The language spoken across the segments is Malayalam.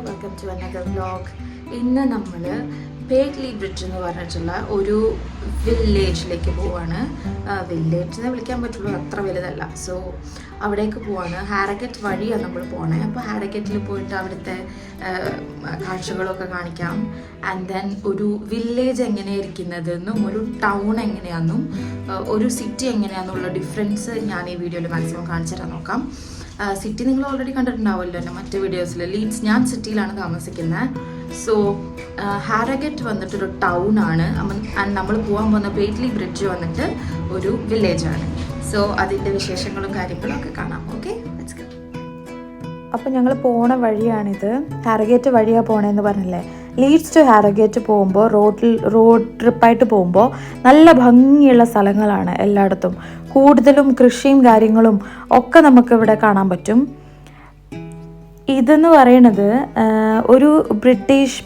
Welcome to another vlog. ഇന്ന് നമ്മൾ പേറ്റ്ലി ബ്രിഡ്ജ് എന്ന് പറഞ്ഞിട്ടുള്ള ഒരു വില്ലേജിലേക്ക് പോവാണ്. വില്ലേജിനെ വിളിക്കാൻ പറ്റുള്ളൂ, അത്ര വലുതല്ല. സോ അവിടേക്ക് പോവാണ്. ഹാരഗറ്റ് വഴിയാണ് നമ്മൾ പോണേ. അപ്പോൾ ഹാരഗറ്റിൽ പോയിട്ട് അവിടുത്തെ കാഴ്ചകളൊക്കെ കാണിക്കാം. ആൻഡ് ദെൻ ഒരു വില്ലേജ് എങ്ങനെയായിരിക്കുന്നതെന്നും ഒരു ടൗൺ എങ്ങനെയാണെന്നും ഒരു സിറ്റി എങ്ങനെയാണെന്നുള്ള ഡിഫറൻസ് ഞാൻ ഈ വീഡിയോയിൽ മാക്സിമം കാണിച്ചു തരാൻ നോക്കാം. സിറ്റി നിങ്ങൾ ഓൾറെഡി കണ്ടിട്ടുണ്ടാവുമല്ലോ എൻ്റെ മറ്റ് വീഡിയോസിൽ. ലീഡ്സ്, ഞാൻ സിറ്റിയിലാണ് താമസിക്കുന്നത്. സോ ഹാരഗറ്റ് വന്നിട്ടൊരു ടൗൺ ആണ്. ആൻഡ് നമ്മൾ പോകാൻ പോകുന്ന പേറ്റ്ലി ബ്രിഡ്ജ് വന്നിട്ട് ഒരു വില്ലേജാണ്. സോ അതിൻ്റെ വിശേഷങ്ങളും കാര്യങ്ങളും ഒക്കെ കാണാം. Okay, let's go. അപ്പോൾ ഞങ്ങൾ പോണ വഴിയാണിത്. ഹാരഗേറ്റ് വഴിയാണ് പോണേന്ന് പറഞ്ഞില്ലേ. ലീഡ്സ് ടു ഹാരഗേറ്റ് പോകുമ്പോൾ റോഡ് ട്രിപ്പായിട്ട് പോകുമ്പോൾ നല്ല ഭംഗിയുള്ള സ്ഥലങ്ങളാണ് എല്ലായിടത്തും. കൂടുതലും കൃഷിയും കാര്യങ്ങളും ഒക്കെ നമുക്കിവിടെ കാണാൻ പറ്റും. ഇതെന്ന് പറയുന്നത് ഒരു ബ്രിട്ടീഷ്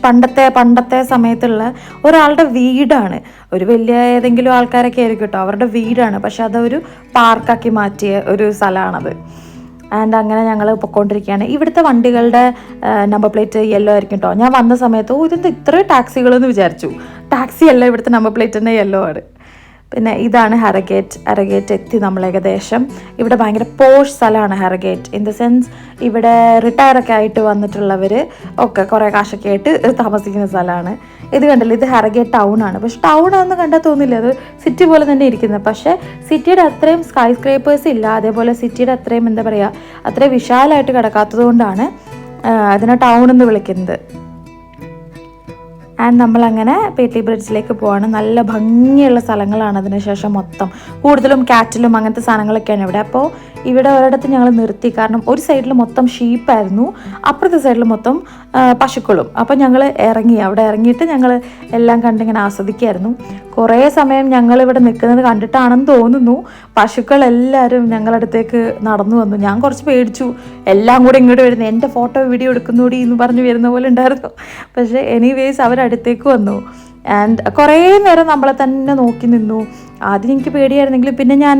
പണ്ടത്തെ സമയത്തുള്ള ഒരാളുടെ വീടാണ്. ഒരു വലിയ ഏതെങ്കിലും ആൾക്കാരൊക്കെ ആയിരിക്കും കേട്ടോ, അവരുടെ വീടാണ്. പക്ഷെ അതൊരു പാർക്കാക്കി മാറ്റിയ ഒരു സ്ഥലമാണത്. ആൻഡ് അങ്ങനെ ഞങ്ങൾ പൊയ്ക്കൊണ്ടിരിക്കുകയാണ്. ഇവിടുത്തെ വണ്ടികളുടെ നമ്പർ പ്ലേറ്റ് യെല്ലോ ആയിരിക്കും കേട്ടോ. ഞാൻ വന്ന സമയത്ത് ഇതെന്താ ഇത്ര ടാക്സികളെന്ന് വിചാരിച്ചു. ടാക്സി അല്ല, ഇവിടുത്തെ നമ്പർ പ്ലേറ്റ് തന്നെ യെല്ലോ ആണ്. പിന്നെ ഇതാണ് ഹാരഗേറ്റ് എത്തി നമ്മൾ ഏകദേശം. ഇവിടെ ഭയങ്കര പോഷ് സ്ഥലമാണ് ഹാരഗേറ്റ്. ഇൻ ദ സെൻസ് ഇവിടെ റിട്ടയറൊക്കെ ആയിട്ട് വന്നിട്ടുള്ളവർ ഒക്കെ കുറേ കാശൊക്കെ ആയിട്ട് താമസിക്കുന്ന സ്ഥലമാണ്. ഇത് കണ്ടില്ല, ഇത് ഹാരഗേറ്റ് ടൗൺ ആണ്. പക്ഷെ ടൗൺ ആണെന്ന് കണ്ടാൽ തോന്നില്ല, അത് സിറ്റി പോലെ തന്നെ ഇരിക്കുന്നത്. പക്ഷേ സിറ്റിയുടെ അത്രയും സ്കൈ സ്ക്രേപ്പേഴ്സ് ഇല്ല, അതേപോലെ സിറ്റിയുടെ അത്രയും എന്താ പറയുക, അത്രയും വിശാലമായിട്ട് കിടക്കാത്തത് കൊണ്ടാണ് അതിനെ ടൗൺ എന്ന് വിളിക്കുന്നത്. ആൻഡ് നമ്മളങ്ങനെ പേറ്റ്ലി ബ്രിഡ്ജിലേക്ക് പോവാണ്. നല്ല ഭംഗിയുള്ള സ്ഥലങ്ങളാണ്. അതിനുശേഷം മൊത്തം കൂടുതലും കാറ്റിലും അങ്ങനത്തെ സാധനങ്ങളൊക്കെയാണ് ഇവിടെ. അപ്പോൾ ഇവിടെ ഒരിടത്ത് ഞങ്ങൾ നിർത്തി. കാരണം ഒരു സൈഡിൽ മൊത്തം ഷീപ്പായിരുന്നു, അപ്പുറത്തെ സൈഡിൽ മൊത്തം പശുക്കളും. അപ്പോൾ ഞങ്ങൾ അവിടെ ഇറങ്ങിയിട്ട് ഞങ്ങൾ എല്ലാം കണ്ടിങ്ങനെ ആസ്വദിക്കുകയായിരുന്നു. കുറേ സമയം ഞങ്ങൾ ഇവിടെ നിൽക്കുന്നത് കണ്ടിട്ടാണെന്ന് തോന്നുന്നു പശുക്കളെല്ലാവരും ഞങ്ങളടുത്തേക്ക് നടന്നു വന്നു. ഞാൻ കുറച്ച് പേടിച്ചു, എല്ലാം കൂടെ ഇങ്ങോട്ട് വരുന്നു, എൻ്റെ ഫോട്ടോ വീഡിയോ എടുക്കുന്നൂടി എന്ന് പറഞ്ഞ് വരുന്ന പോലെ ഉണ്ടായിരുന്നു. പക്ഷേ എനിവേസ് അവരടുത്തേക്ക് വന്നു. ആൻഡ് കുറേ നേരം നമ്മളെ തന്നെ നോക്കി നിന്നു. ആദ്യം എനിക്ക് പേടിയായിരുന്നെങ്കിലും പിന്നെ ഞാൻ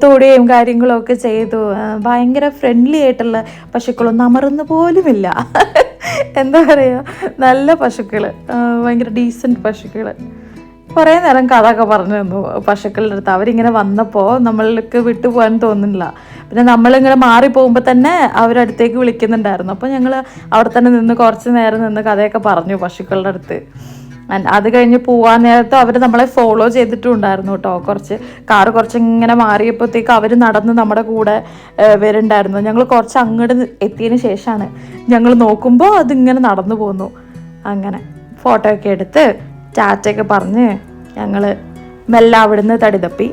തൊടുകയും കാര്യങ്ങളൊക്കെ ചെയ്തു. ഭയങ്കര ഫ്രണ്ട്ലി ആയിട്ടുള്ള പശുക്കളൊന്നും അമർന്നു പോലുമില്ല. എന്താ പറയുക, നല്ല പശുക്കൾ, ഭയങ്കര ഡീസൻറ്റ് പശുക്കൾ. കുറേ നേരം കഥയൊക്കെ പറഞ്ഞു തന്നു പശുക്കളുടെ അടുത്ത്. അവരിങ്ങനെ വന്നപ്പോൾ നമ്മൾക്ക് വിട്ടുപോകാൻ തോന്നുന്നില്ല. പിന്നെ നമ്മളിങ്ങനെ മാറിപ്പോകുമ്പോൾ തന്നെ അവരടുത്തേക്ക് വിളിക്കുന്നുണ്ടായിരുന്നു. അപ്പോൾ ഞങ്ങൾ അവിടെ തന്നെ നിന്ന് കുറച്ച് നേരം നിന്ന് കഥയൊക്കെ പറഞ്ഞു പശുക്കളുടെ അടുത്ത്. അത് കഴിഞ്ഞ് പോകാൻ നേരത്ത് അവർ നമ്മളെ ഫോളോ ചെയ്തിട്ടുണ്ടായിരുന്നു കേട്ടോ. കാറ് കുറച്ച് ഇങ്ങനെ മാറിയപ്പോഴത്തേക്ക് അവർ നടന്ന് നമ്മുടെ കൂടെ വരുന്നുണ്ടായിരുന്നു. ഞങ്ങൾ കുറച്ച് അങ്ങോട്ട് എത്തിയതിന് ശേഷമാണ് ഞങ്ങൾ നോക്കുമ്പോൾ അതിങ്ങനെ നടന്നു പോന്നു. അങ്ങനെ ഫോട്ടോ ഒക്കെ എടുത്ത് ടാറ്റയൊക്കെ പറഞ്ഞ് ഞങ്ങൾ മെല്ലെ അവിടുന്ന് തടിതപ്പി.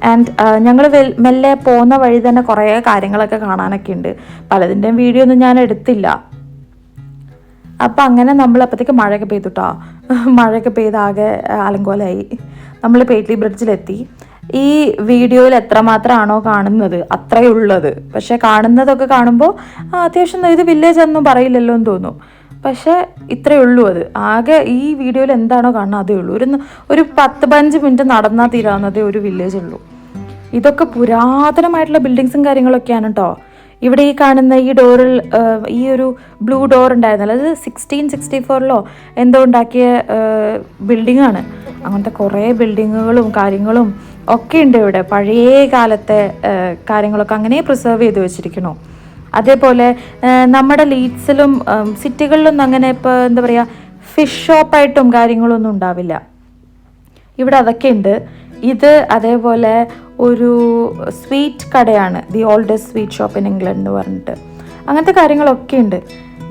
ആൻഡ് ഞങ്ങൾ മെല്ലെ പോകുന്ന വഴി തന്നെ കുറേ കാര്യങ്ങളൊക്കെ കാണാനൊക്കെ ഉണ്ട്. പലതിൻ്റെയും വീഡിയോ ഒന്നും ഞാൻ എടുത്തില്ല. അപ്പം അങ്ങനെ നമ്മൾ അപ്പോഴത്തേക്ക് മഴയൊക്കെ പെയ്തു കേട്ടോ. മഴയൊക്കെ പെയ്ത് ആകെ അലങ്കോലമായി. നമ്മൾ പേറ്റ്ലി ബ്രിഡ്ജിലെത്തി. ഈ വീഡിയോയിൽ എത്രമാത്രമാണോ കാണുന്നത് അത്രയേ ഉള്ളത്. പക്ഷേ കാണുന്നതൊക്കെ കാണുമ്പോൾ അത്യാവശ്യം ഇത് വില്ലേജ് ഒന്നും പറയില്ലല്ലോ എന്ന് തോന്നും. പക്ഷേ ഇത്രയേ ഉള്ളൂ. അത് ആകെ ഈ വീഡിയോയിൽ എന്താണോ കാണുന്നത് അതേ ഉള്ളൂ. ഒരു 10-15 മിനിറ്റ് നടന്നാൽ തീരാവുന്നതേ ഒരു വില്ലേജ് ഉള്ളൂ. ഇതൊക്കെ പുരാതനമായിട്ടുള്ള ബിൽഡിങ്സും കാര്യങ്ങളൊക്കെയാണ് കേട്ടോ. ഇവിടെ ഈ കാണുന്ന ഈ ഡോറിൽ ഈ ഒരു ബ്ലൂ ഡോർ ഉണ്ടായിരുന്നല്ലോ, അത് 1664 എന്തോ ഉണ്ടാക്കിയ ബിൽഡിങ്ങാണ്. അങ്ങനത്തെ കുറേ ബിൽഡിങ്ങുകളും കാര്യങ്ങളും ഒക്കെ ഉണ്ട് ഇവിടെ. പഴയ കാലത്തെ കാര്യങ്ങളൊക്കെ അങ്ങനെ പ്രിസർവ് ചെയ്ത് വെച്ചിരിക്കണു. അതേപോലെ നമ്മുടെ ലീഡ്സിലും സിറ്റികളിലൊന്നും അങ്ങനെ ഇപ്പോൾ എന്താ പറയുക, ഫിഷ് ഷോപ്പായിട്ടും കാര്യങ്ങളൊന്നും ഉണ്ടാവില്ല. ഇവിടെ അതൊക്കെ ഉണ്ട്. ഇത് അതേപോലെ ഒരു സ്വീറ്റ് കടയാണ്, the oldest sweet shop in England എന്ന് പറഞ്ഞിട്ട്. അങ്ങനത്തെ കാര്യങ്ങളൊക്കെ ഉണ്ട്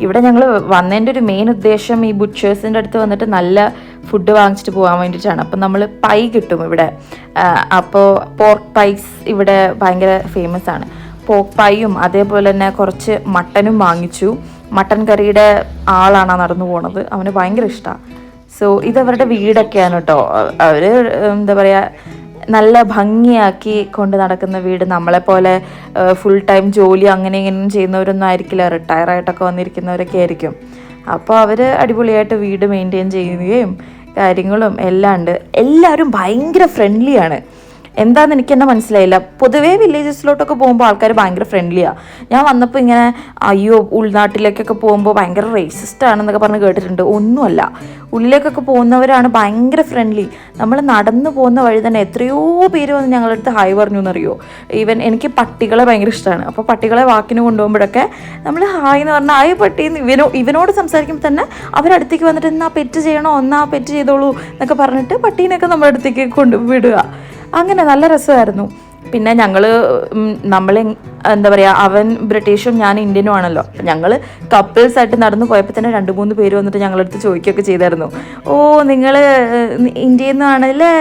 ഇവിടെ. ഞങ്ങൾ വന്നതിൻ്റെ ഒരു മെയിൻ ഉദ്ദേശം ഈ ബുച്ചേഴ്സിൻ്റെ അടുത്ത് വന്നിട്ട് നല്ല ഫുഡ് വാങ്ങിച്ചിട്ട് പോകാൻ വേണ്ടിയിട്ടാണ്. അപ്പം നമ്മൾ പൈ കിട്ടും ഇവിടെ. അപ്പോൾ പോർക്ക് പൈസ് ഇവിടെ ഭയങ്കര ഫേമസ് ആണ്. പോർക്ക് പൈയും അതേപോലെ തന്നെ കുറച്ച് മട്ടനും വാങ്ങിച്ചു. മട്ടൻ കറിയുടെ ആളാണ് നടന്നു പോണത്, അവന് ഭയങ്കര ഇഷ്ടമാണ്. സോ ഇതവരുടെ വീടൊക്കെയാണ് കേട്ടോ. അവർ എന്താ പറയുക, നല്ല ഭംഗിയാക്കി കൊണ്ട് നടക്കുന്ന വീട്. നമ്മളെപ്പോലെ ഫുൾ ടൈം ജോലി അങ്ങനെ ഇങ്ങനെയും ചെയ്യുന്നവരൊന്നും ആയിരിക്കില്ല, റിട്ടയറായിട്ടൊക്കെ വന്നിരിക്കുന്നവരൊക്കെ ആയിരിക്കും. അപ്പോൾ അവർ അടിപൊളിയായിട്ട് വീട് മെയിൻറ്റെയിൻ ചെയ്യുകയും കാര്യങ്ങളും എല്ലാം ഉണ്ട്. എല്ലാവരും ഭയങ്കര ഫ്രണ്ട്ലിയാണ്. എന്താണെന്ന് എനിക്ക് തന്നെ മനസ്സിലായില്ല. പൊതുവേ വില്ലേജസിലോട്ടൊക്കെ പോകുമ്പോൾ ആൾക്കാർ ഭയങ്കര ഫ്രണ്ട്ലിയാണ്. ഞാൻ വന്നപ്പോൾ ഇങ്ങനെ അയ്യോ ഉൾനാട്ടിലേക്കൊക്കെ പോകുമ്പോൾ ഭയങ്കര റേസിസ്റ്റ് ആണെന്നൊക്കെ പറഞ്ഞ് കേട്ടിട്ടുണ്ട്. ഒന്നുമല്ല, ഉള്ളിലേക്കൊക്കെ പോകുന്നവരാണ് ഭയങ്കര ഫ്രണ്ട്ലി. നമ്മൾ നടന്നു പോകുന്ന വഴി തന്നെ എത്രയോ പേര് വന്ന് ഞങ്ങളുടെ അടുത്ത് ഹായ് പറഞ്ഞു എന്നറിയോ. ഈവൻ എനിക്ക് പട്ടികളെ ഭയങ്കര ഇഷ്ടമാണ്. അപ്പോൾ പട്ടികളെ വാക്കിന് കൊണ്ടുപോകുമ്പോഴൊക്കെ നമ്മൾ ഹായ് എന്ന് പറഞ്ഞാൽ ഹായ് പട്ടിന്ന് ഇവനോട് സംസാരിക്കുമ്പോൾ തന്നെ അവരടുത്തേക്ക് വന്നിട്ട് എന്നാ പെറ്റ് ചെയ്യണോ, എന്നാ പെറ്റ് ചെയ്തോളൂ എന്നൊക്കെ പറഞ്ഞിട്ട് പട്ടീനെയൊക്കെ നമ്മുടെ അടുത്തേക്ക് കൊണ്ടുവിടുക. അങ്ങനെ നല്ല രസമായിരുന്നു. പിന്നെ നമ്മൾ എന്താ പറയുക, അവൻ ബ്രിട്ടീഷും ഞാൻ ഇന്ത്യനും ആണല്ലോ. അപ്പം ഞങ്ങൾ കപ്പിൾസായിട്ട് നടന്നു പോയപ്പോൾ തന്നെ 2-3 പേര് വന്നിട്ട് ഞങ്ങളടുത്ത് ചോദിക്കുകയൊക്കെ ചെയ്തായിരുന്നു. ഓ നിങ്ങൾ ഇന്ത്യയിൽ നിന്നാണല്ലേ,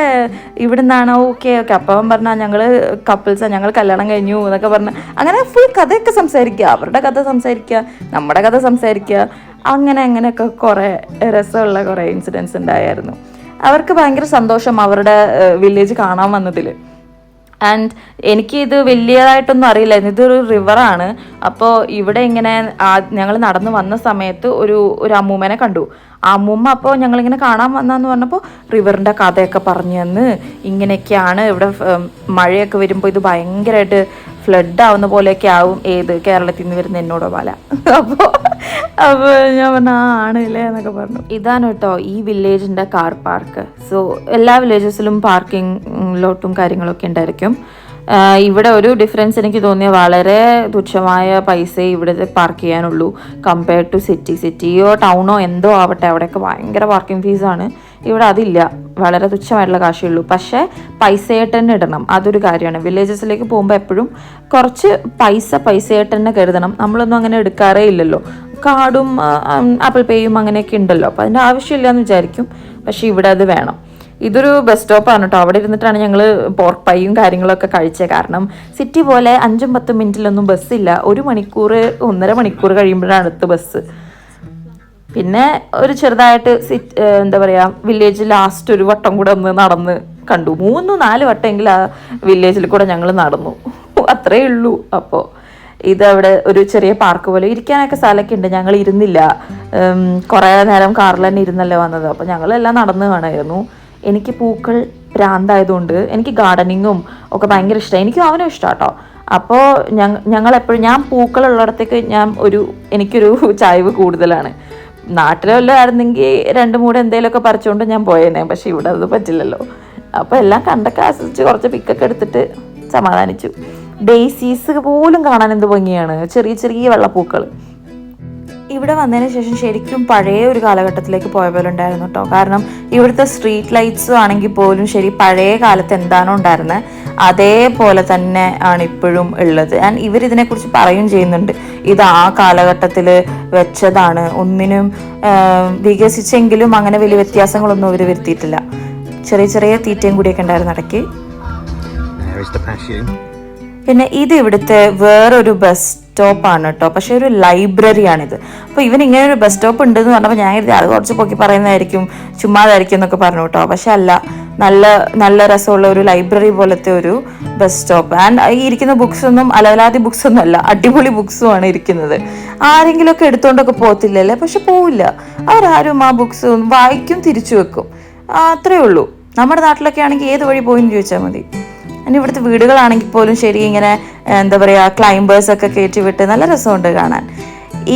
ഇവിടെ നിന്നാണോ, ഓക്കെ ഓക്കെ. അപ്പം അവൻ പറഞ്ഞാൽ ഞങ്ങൾ കപ്പിൾസാണ്, ഞങ്ങൾ കല്യാണം കഴിഞ്ഞു എന്നൊക്കെ പറഞ്ഞ് അങ്ങനെ ഫുൾ കഥയൊക്കെ സംസാരിക്കുക. അവരുടെ കഥ സംസാരിക്കുക, നമ്മുടെ കഥ സംസാരിക്കുക, അങ്ങനെയൊക്കെ കുറേ രസമുള്ള കുറേ ഇൻസിഡൻസ് ഉണ്ടായിരുന്നു. അവർക്ക് ഭയങ്കര സന്തോഷം അവരുടെ വില്ലേജ് കാണാൻ വന്നതിൽ. ആൻഡ് എനിക്ക് ഇത് വലിയതായിട്ടൊന്നും അറിയില്ലായിരുന്നു. ഇതൊരു റിവറാണ്. അപ്പോൾ ഇവിടെ ഇങ്ങനെ ഞങ്ങൾ നടന്നു വന്ന സമയത്ത് ഒരു അമ്മൂമ്മനെ കണ്ടു. ആ അമ്മൂമ്മ അപ്പോൾ ഞങ്ങളിങ്ങനെ കാണാൻ വന്നതെന്ന് പറഞ്ഞപ്പോൾ റിവറിൻ്റെ കഥയൊക്കെ പറഞ്ഞു തന്ന്, ഇങ്ങനെയൊക്കെയാണ് ഇവിടെ മഴയൊക്കെ വരുമ്പോൾ ഇത് ഭയങ്കരമായിട്ട് ഫ്ലഡ് ആവുന്ന പോലെയൊക്കെ ആവും കേരളത്തിൽ നിന്ന് വരുന്ന എന്നോടോ പോലെ. അപ്പോൾ ഞാൻ പറഞ്ഞു ആണല്ലേ എന്നൊക്കെ പറഞ്ഞു. ഇതാണ് കേട്ടോ ഈ വില്ലേജിൻ്റെ കാർ പാർക്ക്. സോ എല്ലാ വില്ലേജസിലും പാർക്കിംഗ് ലോട്ടും കാര്യങ്ങളൊക്കെ ഉണ്ടായിരിക്കും. ഇവിടെ ഒരു ഡിഫറൻസ് എനിക്ക് തോന്നിയ വളരെ തുച്ഛമായ പൈസയെ ഇവിടെ പാർക്ക് ചെയ്യാനുള്ളൂ കമ്പയർ ടു സിറ്റിയോ ടൗണോ എന്തോ ആവട്ടെ, അവിടെയൊക്കെ ഭയങ്കര പാർക്കിംഗ് ഫീസാണ്. ഇവിടെ അതില്ല, വളരെ തുച്ഛമായിട്ടുള്ള കാശേ ഉള്ളൂ. പക്ഷേ പൈസയായിട്ട് തന്നെ ഇടണം, അതൊരു കാര്യമാണ്. വില്ലേജസിലേക്ക് പോകുമ്പോൾ എപ്പോഴും കുറച്ച് പൈസയായിട്ട് തന്നെ കരുതണം. നമ്മളൊന്നും അങ്ങനെ എടുക്കാറേ ഇല്ലല്ലോ. കാർഡും ആപ്പിൾ പേയും അങ്ങനെയൊക്കെ ഉണ്ടല്ലോ, അപ്പോൾ അതിൻ്റെ ആവശ്യമില്ല എന്ന് വിചാരിക്കും. പക്ഷേ ഇവിടെ അത് വേണം. ഇതൊരു ബസ് സ്റ്റോപ്പാണ് കേട്ടോ. അവിടെ ഇരുന്നിട്ടാണ് ഞങ്ങൾ പോർക്ക് പൈയും കാര്യങ്ങളൊക്കെ കഴിച്ചത്. കാരണം സിറ്റി പോലെ 5-10 മിനിറ്റിലൊന്നും ബസ്സില്ല. 1 മണിക്കൂർ 1.5 മണിക്കൂർ കഴിയുമ്പോഴാണ് അടുത്ത ബസ്. പിന്നെ ഒരു ചെറുതായിട്ട് എന്താ പറയുക, വില്ലേജ് ലാസ്റ്റ് ഒരു വട്ടം കൂടെ ഒന്ന് നടന്ന് കണ്ടു. 3-4 വട്ടമെങ്കിലും ആ വില്ലേജിൽ കൂടെ ഞങ്ങൾ നടന്നു, അത്രയേ ഉള്ളൂ. അപ്പോൾ ഇതവിടെ ഒരു ചെറിയ പാർക്ക് പോലെ ഇരിക്കാനൊക്കെ സ്ഥലമൊക്കെ ഉണ്ട്. ഞങ്ങൾ ഇരുന്നില്ല, കുറേ നേരം കാറിൽ തന്നെ ഇരുന്നല്ലേ വന്നത്. അപ്പോൾ ഞങ്ങളെല്ലാം നടന്ന് കാണുമായിരുന്നു. എനിക്ക് പൂക്കൾ ഭ്രാന്തായതുകൊണ്ട് എനിക്ക് ഗാർഡനിങ്ങും ഒക്കെ ഭയങ്കര ഇഷ്ടമാണ്. എനിക്കും അവനും ഇഷ്ടമാണ് കേട്ടോ. അപ്പോൾ ഞങ്ങളെപ്പോഴും ഞാൻ പൂക്കളുള്ളിടത്തേക്ക് എനിക്കൊരു ചായ്വ് കൂടുതലാണ്. നാട്ടിലെല്ലാം ആയിരുന്നെങ്കിൽ 2 മൂട് എന്തെങ്കിലുമൊക്കെ പറിച്ചുകൊണ്ട് ഞാൻ പോയേനെ. പക്ഷെ ഇവിടെ അത് പറ്റില്ലല്ലോ. അപ്പോൾ എല്ലാം കണ്ടൊക്കെ ആസ്വദിച്ച് കുറച്ച് പിക്കൊക്കെ എടുത്തിട്ട് സമാധാനിച്ചു. ഡെയ്സീസ് പോലും കാണാൻ എന്ത് ഭംഗിയാണ്, ചെറിയ ചെറിയ വെള്ളപ്പൂക്കൾ. ഇവിടെ വന്നതിന് ശേഷം ശരിക്കും പഴയ ഒരു കാലഘട്ടത്തിലേക്ക് പോയ പോലെ ഉണ്ടായിരുന്നു കേട്ടോ. കാരണം ഇവിടുത്തെ സ്ട്രീറ്റ് ലൈറ്റ്സ് ആണെങ്കിൽ പോലും ശരി പഴയ കാലത്ത് എന്താണോ ഉണ്ടായിരുന്നത് അതേപോലെ തന്നെ ആണ് ഇപ്പോഴും ഉള്ളത്. ആൻഡ് ഇവരിതിനെക്കുറിച്ച് പറയുകയും ചെയ്യുന്നുണ്ട്, ഇത് ആ കാലഘട്ടത്തിൽ വെച്ചതാണ്, ഒന്നിനും വികസിച്ചെങ്കിലും അങ്ങനെ വലിയ വ്യത്യാസങ്ങളൊന്നും അവർ വരുത്തിയിട്ടില്ല. ചെറിയ തീറ്റയും കൂടിയൊക്കെ ഉണ്ടായിരുന്നു ഇടയ്ക്ക്. പിന്നെ ഇത് ഇവിടുത്തെ വേറൊരു ബസ് സ്റ്റോപ്പാണ് കേട്ടോ. പക്ഷെ ഒരു ലൈബ്രറിയാണിത്. അപ്പോൾ ഇങ്ങനെ ഒരു ബസ് സ്റ്റോപ്പ് ഉണ്ടെന്ന് പറഞ്ഞപ്പോൾ ഞാൻ അത് കുറച്ച് പൊക്കി പറയുന്നതായിരിക്കും, ചുമ്മാതായിരിക്കും എന്നൊക്കെ പറഞ്ഞു കേട്ടോ. പക്ഷെ അല്ല, നല്ല രസമുള്ള ഒരു ലൈബ്രറി പോലത്തെ ഒരു ബസ് സ്റ്റോപ്പ്. ആൻഡ് ഈ ഇരിക്കുന്ന ബുക്സ് ഒന്നും അലവലാതി ബുക്സ് ഒന്നും അല്ല, അടിപൊളി ബുക്സുമാണ് ഇരിക്കുന്നത്. ആരെങ്കിലുമൊക്കെ എടുത്തുകൊണ്ടൊക്കെ പോകത്തില്ലല്ലേ, പക്ഷെ പോവില്ല. അവരാരും ആ ബുക്സ് വായിക്കും, തിരിച്ചു വെക്കും, അത്രേ ഉള്ളൂ. നമ്മുടെ നാട്ടിലൊക്കെ ആണെങ്കിൽ ഏത് വഴി പോയെന്ന് ചോദിച്ചാൽ മതി. ഇനി ഇവിടുത്തെ വീടുകളാണെങ്കിൽ പോലും ശരി ഇങ്ങനെ എന്താ പറയുക, ക്ലൈംബേഴ്സൊക്കെ കയറ്റി വിട്ട് നല്ല രസമുണ്ട് കാണാൻ.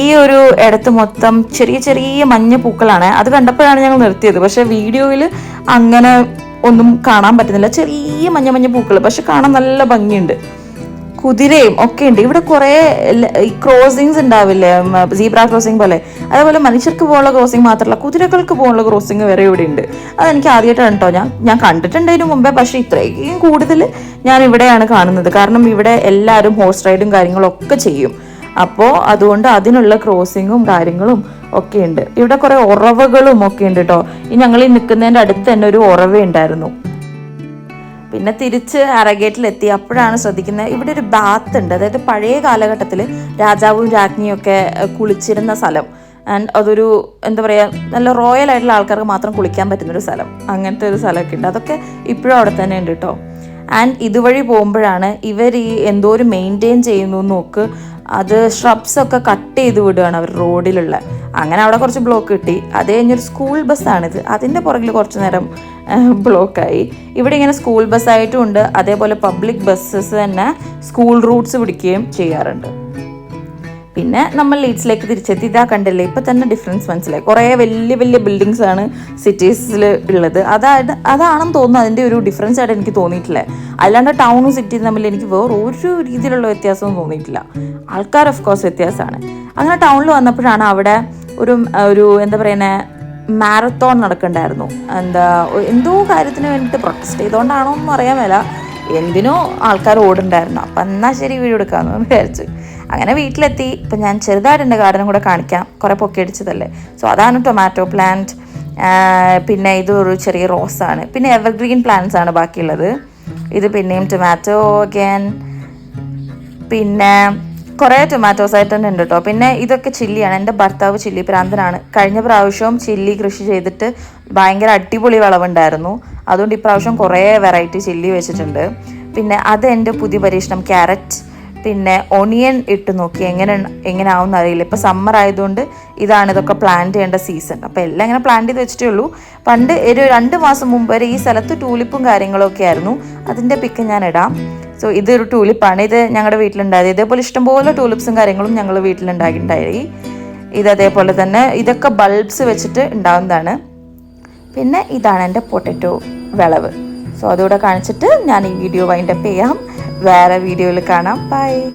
ഈ ഒരു ഇടത്ത് മൊത്തം ചെറിയ മഞ്ഞ പൂക്കളാണ്. അത് കണ്ടപ്പോഴാണ് ഞങ്ങൾ നിർത്തിയത്. പക്ഷെ വീഡിയോയിൽ അങ്ങനെ ഒന്നും കാണാൻ പറ്റുന്നില്ല. ചെറിയ മഞ്ഞ പൂക്കൾ, പക്ഷെ കാണാൻ നല്ല ഭംഗിയുണ്ട്. കുതിരയും ഒക്കെ ഉണ്ട്. ഇവിടെ കുറേ ക്രോസിങ്സ് ഉണ്ടാവില്ലേ, സീബ്ര ക്രോസിംഗ് പോലെ, അതേപോലെ മനുഷ്യർക്ക് പോകാനുള്ള ക്രോസിംഗ് മാത്രമല്ല കുതിരകൾക്ക് പോകാനുള്ള ക്രോസിംഗ് വരെ ഇവിടെ ഉണ്ട്. അതെനിക്ക് ആദ്യമായിട്ടാണ് കേട്ടോ. ഞാൻ കണ്ടിട്ടുണ്ടതിന് മുമ്പേ, പക്ഷേ ഇത്രയും കൂടുതൽ ഞാൻ ഇവിടെയാണ് കാണുന്നത്. കാരണം ഇവിടെ എല്ലാവരും ഹോഴ്സ് റൈഡും കാര്യങ്ങളും ഒക്കെ ചെയ്യും. അപ്പോൾ അതുകൊണ്ട് അതിനുള്ള ക്രോസിങ്ങും കാര്യങ്ങളും ഒക്കെ ഉണ്ട്. ഇവിടെ കുറേ ഉറവകളും ഒക്കെ ഉണ്ട് കേട്ടോ. ഞങ്ങൾ ഈ നിൽക്കുന്നതിൻ്റെ അടുത്ത് തന്നെ ഒരു ഉറവ ഉണ്ടായിരുന്നു. പിന്നെ തിരിച്ച് അരഗേറ്റിലെത്തി അപ്പോഴാണ് ശ്രദ്ധിക്കുന്നത്, ഇവിടെ ഒരു ബാത്ത് ഉണ്ട്. അതായത് പഴയ കാലഘട്ടത്തിൽ രാജാവും രാജ്ഞിയും ഒക്കെ കുളിച്ചിരുന്ന സ്ഥലം. ആൻഡ് അതൊരു എന്താ പറയുക, നല്ല റോയൽ ആയിട്ടുള്ള ആൾക്കാർക്ക് മാത്രം കുളിക്കാൻ പറ്റുന്നൊരു സ്ഥലം. അങ്ങനത്തെ ഒരു സ്ഥലമൊക്കെ ഉണ്ട്. അതൊക്കെ ഇപ്പോഴും അവിടെ തന്നെ ഉണ്ട് കേട്ടോ. ആൻഡ് ഇതുവഴി പോകുമ്പോഴാണ് ഇവർ ഈ എന്തോ ഒരു മെയിൻറ്റെയിൻ ചെയ്യുന്നു നോക്ക്, അത് ഷ്രബ്സൊക്കെ കട്ട് ചെയ്ത് വിടുകയാണ് അവർ റോഡിലുള്ള. അങ്ങനെ അവിടെ കുറച്ച് ബ്ലോക്ക് കിട്ടി. അത് കഴിഞ്ഞൊരു സ്കൂൾ ബസ്സാണിത്. അതിൻ്റെ പുറകിൽ കുറച്ച് നേരം ബ്ലോക്കായി. ഇവിടെ ഇങ്ങനെ സ്കൂൾ ബസ്സായിട്ടും ഉണ്ട്, അതേപോലെ പബ്ലിക് ബസ്സസ് തന്നെ സ്കൂൾ റൂട്ട്സ് പിടിക്കുകയും ചെയ്യാറുണ്ട്. പിന്നെ നമ്മൾ ലീഡ്സിലേക്ക് തിരിച്ചെത്തി. ഇതാ കണ്ടില്ലേ, ഇപ്പം തന്നെ ഡിഫറൻസ് മനസ്സിലായി. കുറേ വലിയ വലിയ ബിൽഡിങ്സ് ആണ് സിറ്റീസിൽ ഉള്ളത്. അതാണെന്ന് തോന്നുന്നു അതിൻ്റെ ഒരു ഡിഫറൻസ് ആയിട്ട് എനിക്ക് തോന്നിയിട്ടില്ല. അല്ലാണ്ട് ടൗണും സിറ്റിയും തമ്മിൽ എനിക്ക് വേറെ ഒരു രീതിയിലുള്ള വ്യത്യാസവും തോന്നിയിട്ടില്ല. ആൾക്കാർ ഓഫ് കോഴ്സ് വ്യത്യാസമാണ്. അങ്ങനെ ടൗണിൽ വന്നപ്പോഴാണ് അവിടെ ഒരു എന്താ പറയുന്നത് മാരത്തോൺ നടക്കണ്ടായിരുന്നു. എന്തോ കാര്യത്തിന് വേണ്ടിയിട്ട് പ്രൊട്ടസ്റ്റ് ചെയ്തുകൊണ്ടാണോ ഒന്നും അറിയാൻ മേല, എന്തിനോ ആൾക്കാർ ഓടുണ്ടായിരുന്നു. അപ്പം എന്നാൽ ശരി വീഡിയോ എടുക്കാമെന്ന് വിചാരിച്ചു. അങ്ങനെ വീട്ടിലെത്തി. ഇപ്പം ഞാൻ ചെറുതായിട്ട് എൻ്റെ ഗാർഡനും കൂടെ കാണിക്കാം. കുറേ പൊക്കിയടിച്ചതല്ലേ. സോ അതാണ് ടൊമാറ്റോ പ്ലാന്റ്. പിന്നെ ഇതൊരു ചെറിയ റോസാണ്. പിന്നെ എവർഗ്രീൻ പ്ലാന്റ്സ് ആണ് ബാക്കിയുള്ളത്. ഇത് പിന്നെയും ടൊമാറ്റോ അഗൈൻ. പിന്നെ കുറേ ടൊമാറ്റോസ് ആയിട്ട് തന്നെ ഉണ്ട് കേട്ടോ. പിന്നെ ഇതൊക്കെ ചില്ലിയാണ്. എൻ്റെ ഭർത്താവ് ചില്ലി പ്രാന്തനാണ്. കഴിഞ്ഞ പ്രാവശ്യവും ചില്ലി കൃഷി ചെയ്തിട്ട് ഭയങ്കര അടിപൊളി വിളവുണ്ടായിരുന്നു. അതുകൊണ്ട് ഇപ്രാവശ്യം കുറേ വെറൈറ്റി ചില്ലി വെച്ചിട്ടുണ്ട്. പിന്നെ അത് എൻ്റെ പുതിയ പരീക്ഷണം ക്യാരറ്റ്. പിന്നെ ഒണിയൻ ഇട്ട് നോക്കി എങ്ങനെ ആവുമെന്ന് അറിയില്ല. ഇപ്പോൾ സമ്മർ ആയതുകൊണ്ട് ഇതൊക്കെ പ്ലാന്റ് ചെയ്യേണ്ട സീസൺ. അപ്പോൾ എല്ലാം ഇങ്ങനെ പ്ലാന്റ് ചെയ്ത് വെച്ചിട്ടേ ഉള്ളൂ. പണ്ട് ഒരു 2 മാസം മുമ്പ് വരെ ഈ സ്ഥലത്ത് ടൂലിപ്പും കാര്യങ്ങളൊക്കെ ആയിരുന്നു. അതിൻ്റെ പിക്ക് ഞാൻ ഇടാം. സോ ഇതൊരു ടൂലിപ്പാണ്. ഇത് ഞങ്ങളുടെ വീട്ടിലുണ്ടായത്. ഇതേപോലെ ഇഷ്ടംപോലെ ടൂലിപ്സും കാര്യങ്ങളും ഞങ്ങൾ വീട്ടിലുണ്ടായി. ഇതേപോലെ തന്നെ ഇതൊക്കെ ബൾബ്സ് വെച്ചിട്ട് ഉണ്ടാവുന്നതാണ്. പിന്നെ ഇതാണ് എൻ്റെ പൊട്ടറ്റോ വിളവ്. സോ അതുകൂടെ കാണിച്ചിട്ട് ഞാൻ ഈ വീഡിയോ വൈൻഡപ്പ് ചെയ്യാം. വേറെ വീഡിയോയിൽ കാണാം. ബൈ.